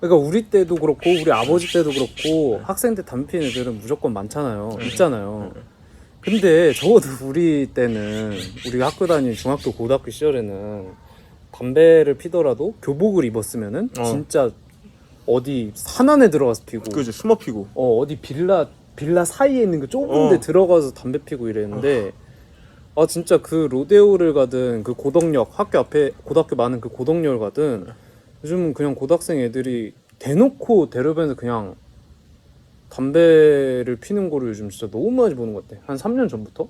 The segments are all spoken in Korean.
그러니까 우리 때도 그렇고 우리 아버지 때도 그렇고 학생 때 담배 피는 애들은 무조건 많잖아요. 있잖아요. 근데 적어도 우리 때는 우리가 학교 다니는 중학교 고등학교 시절에는 담배를 피더라도 교복을 입었으면은 진짜 어디 산 안에 들어가서 피고 그지 숨어 피고 어디 빌라 사이에 있는 그 좁은 데 들어가서 담배 피고 이랬는데 아 진짜 그 로데오를 가든 그 고덕역 학교 앞에 고등학교 많은 그 고덕역을 가든 요즘은 그냥 고등학생 애들이 대놓고 대로변에서 그냥 담배를 피는 거를 요즘 진짜 너무 많이 보는 것 같아. 한 3년 전부터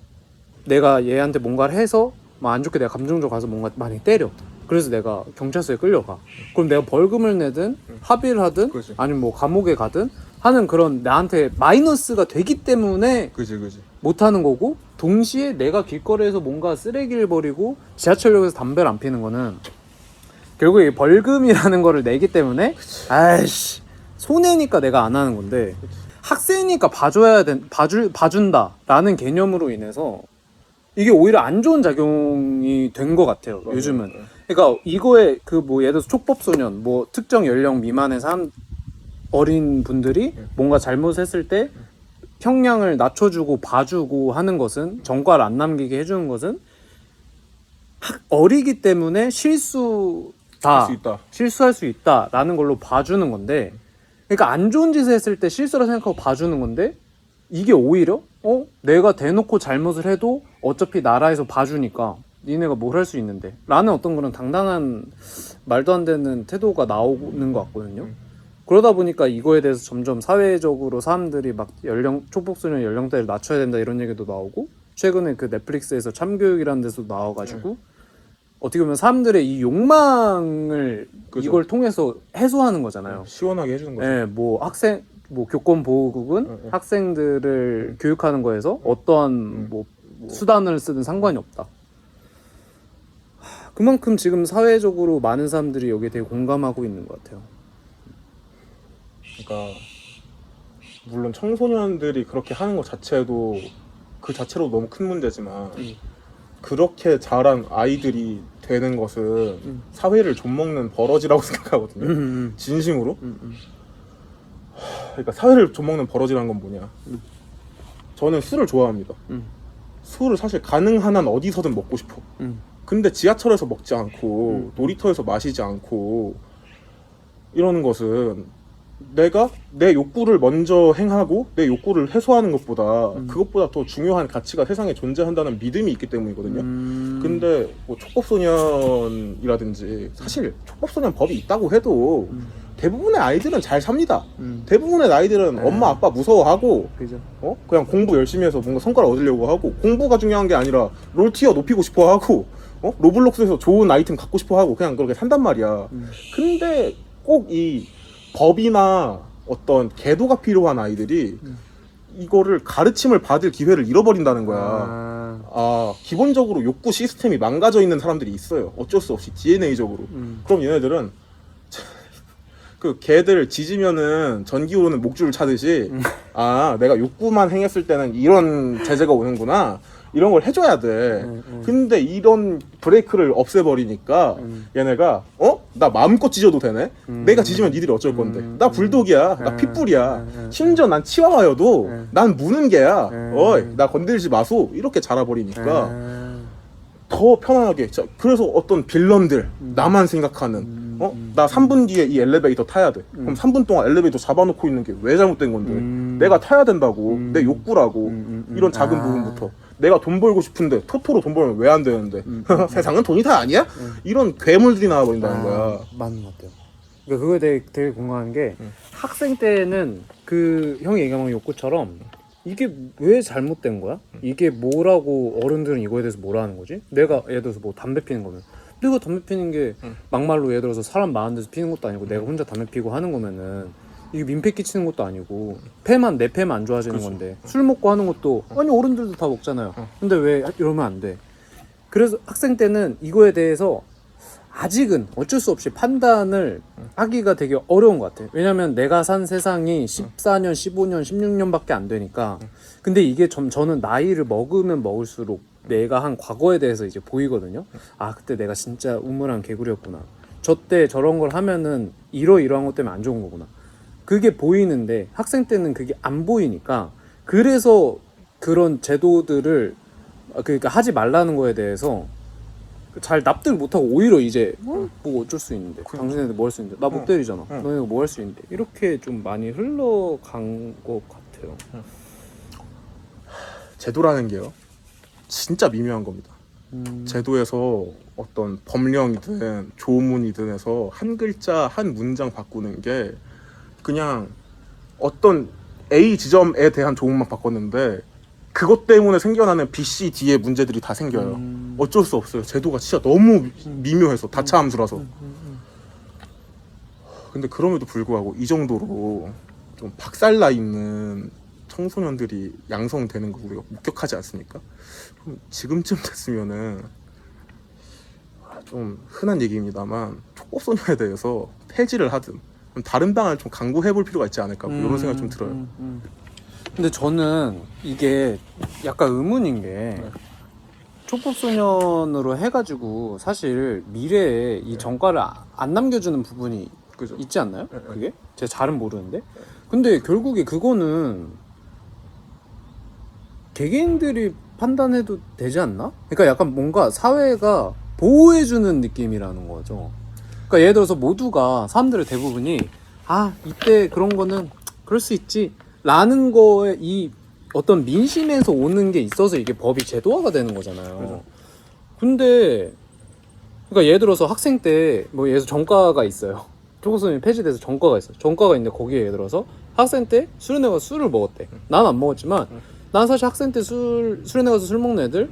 내가 얘한테 뭔가를 해서 막 안 좋게 내가 감정적으로 가서 뭔가 많이 때려. 그래서 내가 경찰서에 끌려가. 그럼 내가 벌금을 내든 합의를 하든 그치. 아니면 뭐 감옥에 가든 하는 그런 나한테 마이너스가 되기 때문에 그지 못하는 거고, 동시에 내가 길거리에서 뭔가 쓰레기를 버리고 지하철역에서 담배를 안 피는 거는 결국에 벌금이라는 거를 내기 때문에 아이씨 손해니까 내가 안 하는 건데, 학생이니까 봐준다라는 개념으로 인해서 이게 오히려 안 좋은 작용이 된 것 같아요. 요즘은. 그러니까 이거에 그 뭐 예를 들어서 촉법소년 뭐 특정 연령 미만의 어린 분들이 뭔가 잘못했을 때 형량을 낮춰주고 봐주고 하는 것은, 전과를 안 남기게 해주는 것은 어리기 때문에 실수할 수 있다라는 걸로 봐주는 건데, 그러니까 안 좋은 짓을 했을 때 실수라 생각하고 봐주는 건데, 이게 오히려 내가 대놓고 잘못을 해도 어차피 나라에서 봐주니까 니네가 뭘 할 수 있는데 라는 어떤 그런 당당한 말도 안 되는 태도가 나오는 것 같거든요. 그러다 보니까 이거에 대해서 점점 사회적으로 사람들이 막 촉법소년 연령대를 낮춰야 된다 이런 얘기도 나오고, 최근에 그 넷플릭스에서 참교육이라는 데서 나와가지고 어떻게 보면 사람들의 이 욕망을 그죠. 이걸 통해서 해소하는 거잖아요. 시원하게 해주는 거죠. 네, 뭐 교권보호국은 학생들을 교육하는 거에서 어떠한 뭐 수단을 쓰든 상관이 없다. 그만큼 지금 사회적으로 많은 사람들이 여기에 되게 공감하고 있는 것 같아요. 그러니까 물론 청소년들이 그렇게 하는 것 자체도 그 자체로 너무 큰 문제지만 그렇게 자란 아이들이 되는 것은 사회를 좀먹는 버러지라고 생각하거든요. 진심으로. 그러니까 사회를 좀먹는 버러지라는 건 뭐냐. 저는 술을 좋아합니다. 술을 사실 가능한 한 어디서든 먹고 싶어. 근데 지하철에서 먹지 않고 놀이터에서 마시지 않고 이러는 것은 내가 내 욕구를 먼저 행하고 내 욕구를 해소하는 것보다 그것보다 더 중요한 가치가 세상에 존재한다는 믿음이 있기 때문이거든요. 근데 뭐 촉법소년이라든지 사실 촉법소년 법이 있다고 해도 대부분의 아이들은 잘 삽니다. 대부분의 아이들은 엄마 아빠 무서워하고 그죠. 그냥 공부 열심히 해서 뭔가 성과를 얻으려고 하고, 공부가 중요한 게 아니라 롤티어 높이고 싶어 하고 로블록스에서 좋은 아이템 갖고 싶어 하고 그냥 그렇게 산단 말이야. 근데 꼭 이 법이나 어떤 계도가 필요한 아이들이 이거를 가르침을 받을 기회를 잃어버린다는 거야. 기본적으로 욕구 시스템이 망가져 있는 사람들이 있어요. 어쩔 수 없이 DNA적으로. 그럼 얘네들은 그 개들 짖으면은 전기 오르는 목줄을 차듯이 내가 욕구만 행했을 때는 이런 제재가 오는구나, 이런 걸 해줘야 돼. 근데 이런 브레이크를 없애버리니까 얘네가 나 마음껏 짖어도 되네? 내가 짖으면 니들이 어쩔 건데. 나 불독이야. 나 핏불이야. 심지어 난 치와와여도 난 무는 개야. 어이, 나 건들지 마소. 이렇게 자라버리니까 더 편안하게. 그래서 어떤 빌런들, 나만 생각하는 나 3분 뒤에 이 엘리베이터 타야 돼. 그럼 3분 동안 엘리베이터 잡아놓고 있는 게 왜 잘못된 건데? 내가 타야 된다고. 내 욕구라고. 이런 작은 부분부터. 내가 돈 벌고 싶은데 토토로 돈 벌면 왜 안 되는데? 세상은 돈이 다 아니야? 이런 괴물들이 나와버린다는 거야. 맞는 것 같아요. 그러니까 그거에 되게 공감한 게, 학생 때는 그 형이 얘기한 욕구처럼 이게 왜 잘못된 거야? 이게 뭐라고 어른들은 이거에 대해서 뭐라 하는 거지? 내가 예를 들어서 뭐 담배 피는 거면 내가 담배 피는 게 막말로 예를 들어서 사람 많은 데서 피는 것도 아니고 내가 혼자 담배 피고 하는 거면은 이게 민폐 끼치는 것도 아니고 내 폐만 안 좋아지는 건데, 술 먹고 하는 것도 아니 어른들도 다 먹잖아요. 근데 왜 이러면 안 돼? 그래서 학생 때는 이거에 대해서 아직은 어쩔 수 없이 판단을 하기가 되게 어려운 것 같아요. 왜냐면 내가 산 세상이 14년, 15년, 16년밖에 안 되니까. 근데 이게 저는 나이를 먹으면 먹을수록 내가 한 과거에 대해서 이제 보이거든요. 그때 내가 진짜 우물한 개구리였구나. 저 때 저런 걸 하면은 이러이러한 것 때문에 안 좋은 거구나. 그게 보이는데 학생 때는 그게 안 보이니까 그래서 그런 제도들을 그러니까 하지 말라는 거에 대해서 잘 납득 못하고 오히려 이제 뭐 어쩔 수 있는데 당신네들 뭐 할 수 있는데 나 못 때리잖아. 너네가 뭐 할 수 있는데 이렇게 좀 많이 흘러간 것 같아요. 제도라는 게요 진짜 미묘한 겁니다. 제도에서 어떤 법령이든 조문이든 해서 한 글자 한 문장 바꾸는 게 그냥 어떤 A 지점에 대한 조문만 바꿨는데 그것 때문에 생겨나는 B, C, D의 문제들이 다 생겨요. 어쩔 수 없어요. 제도가 진짜 너무 미묘해서 다차함수라서. 근데 그럼에도 불구하고 이 정도로 좀 박살나 있는 청소년들이 양성되는 거 우리가 목격하지 않습니까? 그럼 지금쯤 됐으면은 좀 흔한 얘기입니다만 촉법소년에 대해서 폐지를 하든 다른 방안을 좀 강구해 볼 필요가 있지 않을까 뭐 이런 생각이 좀 들어요. 근데 저는 이게 약간 의문인 게 촉법소년으로 해가지고 사실 미래에 이 전과를 안 남겨주는 부분이 그죠? 있지 않나요? 그게? 제가 잘은 모르는데 근데 결국에 그거는 개개인들이 판단해도 되지 않나? 그러니까 약간 뭔가 사회가 보호해주는 느낌이라는 거죠. 그러니까 예를 들어서 모두가 사람들의 대부분이 이때 그런 거는 그럴 수 있지 라는 거에 이 어떤 민심에서 오는 게 있어서 이게 법이 제도화가 되는 거잖아요. 그죠. 근데 그러니까 예를 들어서 학생 때 뭐 예를 들어서 전과가 있어요. 촉법소년이 폐지돼서 전과가 있어요. 전과가 있는데 거기에 예를 들어서 학생 때 수련회 가서 술을 먹었대. 난 안 먹었지만 난 사실 학생 때 수련회 가서 술 먹는 애들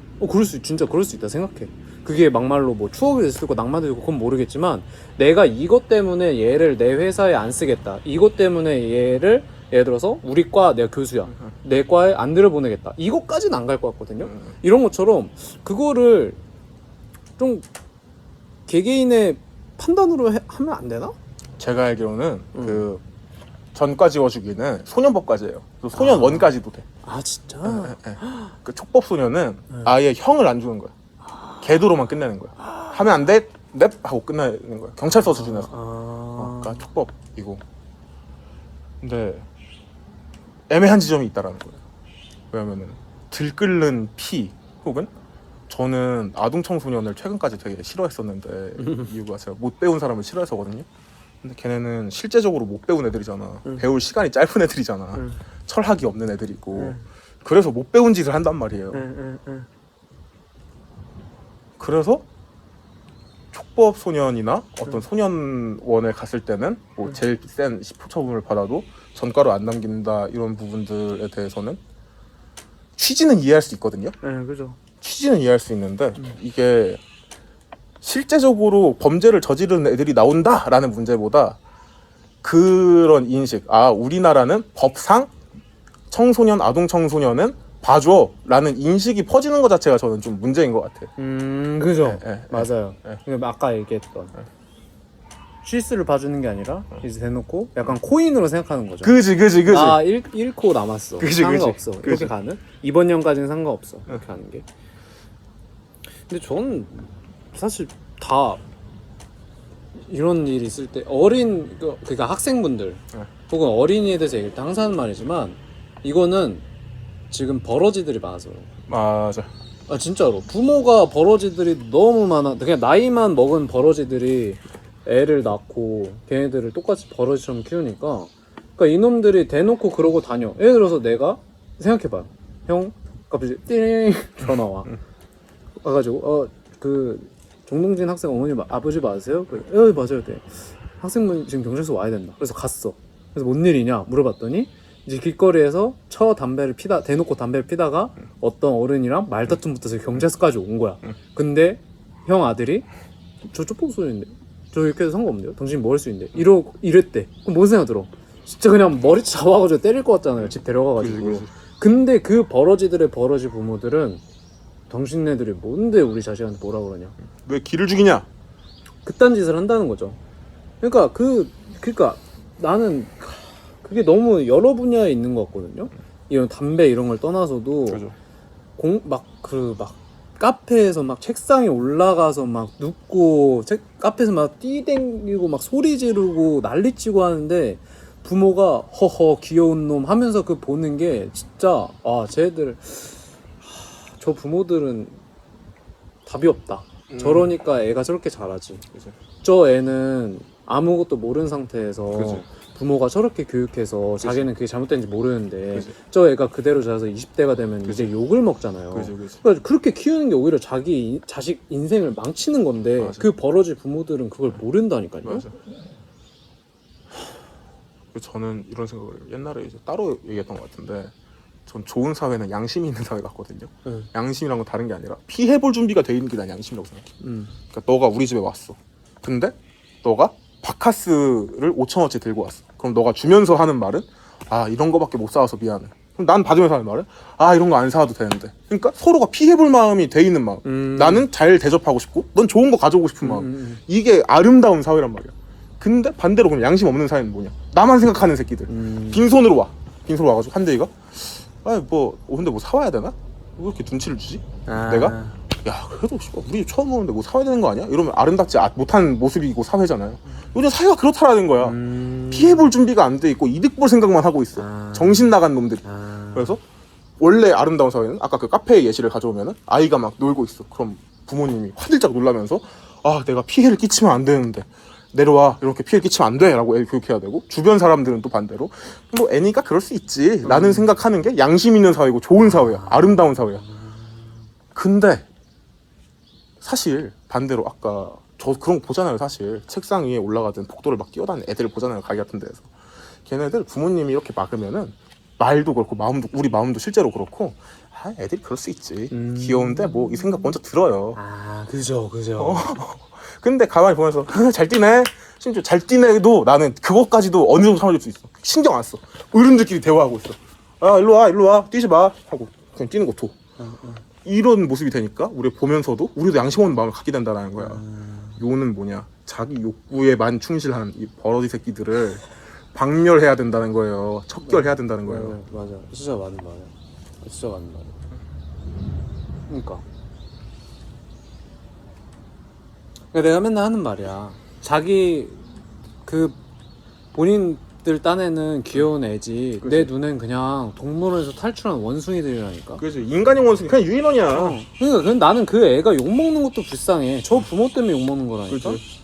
진짜 그럴 수 있다 생각해. 그게 막말로 뭐 추억이 됐을 거고 낭만도 있고 그건 모르겠지만 내가 이것 때문에 얘를 내 회사에 안 쓰겠다. 이것 때문에 얘를 예를 들어서 우리 과 내가 교수야. 내 과에 안 들여보내겠다. 이것까지는 안 갈 것 같거든요. 이런 것처럼 그거를 좀 개개인의 판단으로 하면 안 되나? 제가 알기로는 그 전과 지워주기는 소년법까지예요. 그래서 소년 원까지도 돼. 진짜? 그 촉법소년은 아예 형을 안 주는 거야. 계도로만 끝내는 거야. 하면 안 돼, 넵 하고 끝내는 거야. 경찰서 수준에서. 그러니까 촉법이고. 근데 애매한 지점이 있다라는 거예요. 왜냐면은 들끓는 피 혹은 저는 아동 청소년을 최근까지 되게 싫어했었는데 이유가 제가 못 배운 사람을 싫어했었거든요. 근데 걔네는 실제적으로 못 배운 애들이잖아. 배울 시간이 짧은 애들이잖아. 철학이 없는 애들이고. 그래서 못 배운 짓을 한단 말이에요. 그래서 촉법 소년이나 어떤 소년원에 갔을 때는 뭐 제일 센 10호 처분을 받아도 전과로 안 남긴다 이런 부분들에 대해서는 취지는 이해할 수 있거든요. 네, 그죠. 취지는 이해할 수 있는데 이게 실제적으로 범죄를 저지르는 애들이 나온다라는 문제보다 그런 인식, 우리나라는 법상 청소년, 아동 청소년은 봐줘라는 인식이 퍼지는 것 자체가 저는 좀 문제인 것 같아요. 그죠. 예, 맞아요. 그러니까 아까 얘기했던 실수를 봐주는 게 아니라 이제 대놓고 약간 코인으로 생각하는 거죠. 그지. 1코 남았어. 그지. 상관없어. 이렇게 가는? 이번 년까지는 상관없어. 이렇게 하는 게. 근데 저는 사실 다 이런 일이 있을 때 그러니까 학생분들 혹은 어린이에 대해서 얘기할 때 항상 하는 말이지만 이거는 지금 버러지들이 많아서 그래요. 맞아. 진짜로 부모가 버러지들이 너무 많아. 그냥 나이만 먹은 버러지들이 애를 낳고 걔네들을 똑같이 버러지처럼 키우니까 그러니까 이놈들이 대놓고 그러고 다녀. 예를 들어서 내가 생각해봐요. 형 갑자기 띵 전화 와. 와가지고 그 정동진 학생 어머니 아버지 맞으세요? 그래. 맞아요. 네. 학생분 지금 경찰서 와야 된다. 그래서 갔어. 그래서 뭔 일이냐 물어봤더니 이제 길거리에서 담배를 피다 대놓고 담배를 피다가 어떤 어른이랑 말다툼 붙어서 경찰서까지 온 거야. 근데 형 아들이 저 촉법소년인데 저 이렇게 해도 상관없는데요? 당신이 뭐 할 수 있는데 이랬대. 그럼 뭔 생각 들어? 진짜 그냥 머리 잡아가지고 때릴 것 같잖아요. 집 데려가가지고. 그치. 근데 그 버러지들의 버러지 부모들은 당신네들이 뭔데 우리 자식한테 뭐라 그러냐? 왜 기를 죽이냐? 그딴 짓을 한다는 거죠. 그러니까 나는 그게 너무 여러 분야에 있는 것 같거든요. 이런 담배 이런 걸 떠나서도 그죠. 카페에서 막 책상에 올라가서 막 눕고 카페에서 막 뛰댕기고 막 소리 지르고 난리치고 하는데 부모가 허허 귀여운 놈 하면서 그 보는 게 진짜 쟤들 저 부모들은 답이 없다. 저러니까 애가 저렇게 자라지. 그치. 저 애는 아무것도 모르는 상태에서 그치. 부모가 저렇게 교육해서 그치. 자기는 그게 잘못된지 모르는데 그치. 저 애가 그대로 자라서 20대가 되면 그치. 이제 욕을 먹잖아요. 그치. 그러니까 그렇게 키우는 게 오히려 자기 자식 인생을 망치는 건데 맞아. 그 버러지 부모들은 그걸 모른다니까요. 맞아. 저는 이런 생각을 옛날에 이제 따로 얘기했던 것 같은데, 전 좋은 사회는 양심이 있는 사회 같거든요. 양심이란 건 다른 게 아니라 피해볼 준비가 돼 있는 게 난 양심이라고 생각해. 그러니까 너가 우리 집에 왔어. 근데 너가 바카스를 5,000원어치 들고 왔어. 그럼 너가 주면서 하는 말은 이런 거밖에 못 사와서 미안해. 그럼 난 받으면서 하는 말은 이런 거 안 사와도 되는데. 그러니까 서로가 피해볼 마음이 돼 있는 마음. 나는 잘 대접하고 싶고 넌 좋은 거 가져오고 싶은 마음. 이게 아름다운 사회란 말이야. 근데 반대로 그럼 양심 없는 사회는 뭐냐? 나만 생각하는 새끼들. 빈손으로 와. 빈손으로 와가지고 한대이가 근데 뭐 사와야 되나? 왜 이렇게 눈치를 주지? 내가? 야 그래도 우리 처음 오는데 뭐 사와야 되는 거 아니야? 이러면 아름답지 못한 모습이고 사회잖아요. 요즘 사회가 그렇다라는 거야. 피해볼 준비가 안 돼 있고 이득 볼 생각만 하고 있어. 정신 나간 놈들이. 그래서 원래 아름다운 사회는 아까 그 카페 예시를 가져오면은 아이가 막 놀고 있어. 그럼 부모님이 화들짝 놀라면서 내가 피해를 끼치면 안 되는데 내려와, 이렇게 피해 끼치면 안 돼 라고 애 교육해야 되고, 주변 사람들은 또 반대로 뭐 애니까 그럴 수 있지 라는 생각하는 게 양심 있는 사회고 좋은 사회야. 아름다운 사회야. 근데 사실 반대로 아까 저 그런 거 보잖아요. 사실 책상 위에 올라가든 복도를 막 뛰어다니는 애들 보잖아요. 가게 같은 데에서. 걔네들 부모님이 이렇게 막으면은 말도 그렇고 우리 마음도 실제로 그렇고 애들이 그럴 수 있지. 귀여운데 뭐 이 생각 먼저 들어요. 그죠. 근데 가만히 보면서 잘 뛰네. 심지어 잘 뛰네도 나는 그것까지도 어느 정도 참아줄 수 있어. 신경 안 써. 어른들끼리 대화하고 있어. 일로 와 뛰지 마 하고 그냥 뛰는 거 둬. 이런 모습이 되니까 우리가 보면서도 우리도 양심 없는 마음을 갖게 된다는 거야. 요는 뭐냐, 자기 욕구에만 충실한 이 버러지 새끼들을 박멸해야 된다는 거예요. 척결해야 된다는 거예요. 맞아. 진짜 맞는 말이야. 진짜 맞는 말이야. 그러니까 내가 맨날 하는 말이야. 자기 그 본인들 딴에는 귀여운 애지 그치. 내 눈엔 그냥 동물원에서 탈출한 원숭이들이라니까. 그렇지. 인간형 원숭이 그냥 유인원이야. 그러니까 나는 그 애가 욕먹는 것도 불쌍해. 저 부모 때문에 욕먹는 거라니까. 그렇지.